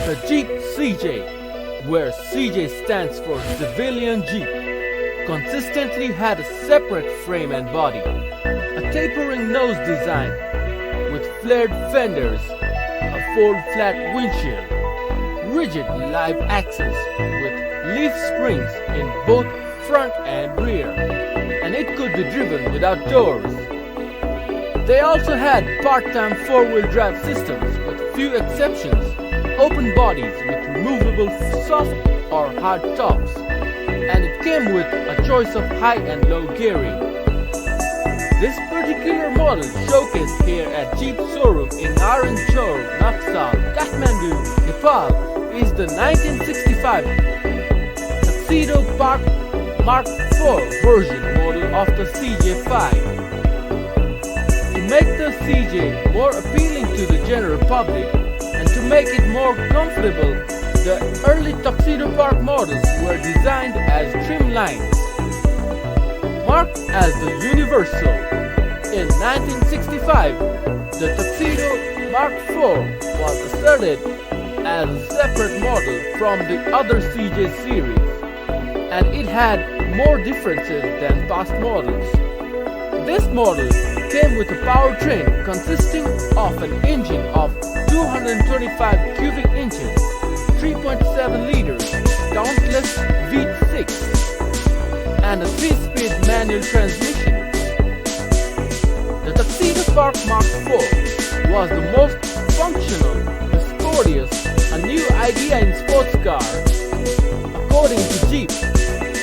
The Jeep CJ, where CJ stands for Civilian Jeep, consistently had a separate frame and body, a tapering nose design with flared fenders, a fold flat windshield, rigid live axles with leaf springs in both front and rear, and it could be driven without doors. They also had part-time four-wheel drive systems with few exceptions, open bodies with removable soft or hard tops, and it came with a choice of high and low gearing. This particular model showcased here at Jeep Showroom in Naxal, Kathmandu, Nepal is the 1965 Tuxedo Park Mark IV version model of the CJ-5. To make the CJ more appealing to the general public and to make it more comfortable, the early Tuxedo Park models were designed as trim lines, marked as the Universal. In 1965, the Tuxedo Mark IV was asserted as a separate model from the other CJ series, and it had more differences than past models. This model came with a powertrain consisting of an engine of 225 cubic inches, 3.7 liters, dauntless V6, and a 3-speed manual transmission. The Tuxedo Park Mark IV was the most functional, the sportiest, a new idea in sports cars, according to Jeep,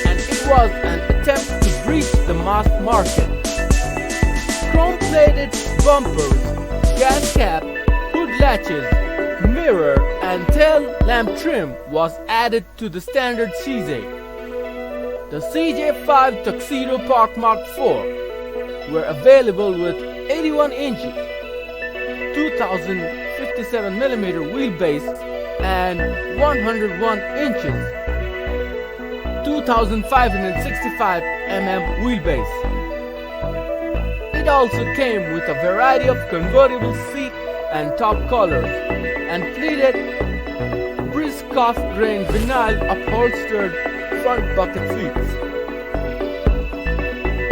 and it was an attempt to breach the mass market. Chrome-plated bumpers, gas cap, hood latches, mirror and tail lamp trim was added to the standard CJ. The CJ-5 Tuxedo Park Mark IV were available with 81 inches, 2057mm wheelbase and 101 inches, 2565mm wheelbase. It also came with a variety of convertible seat and top colors and pleated Briscoe grain vinyl upholstered front bucket seats.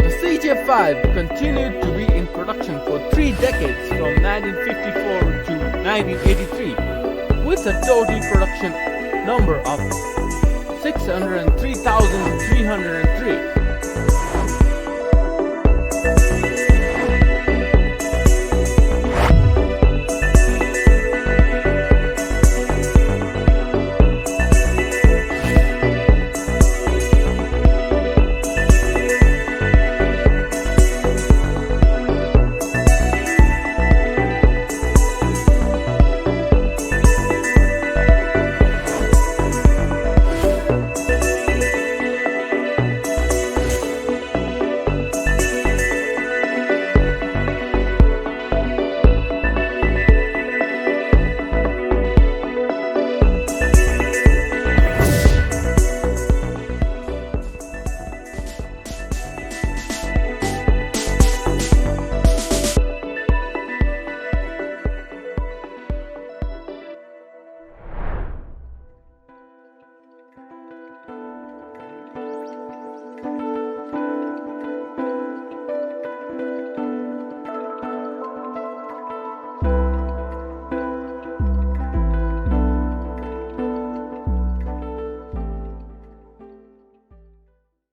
The CJ-5 continued to be in production for 3 decades from 1954 to 1983 with a total production number of 603,303.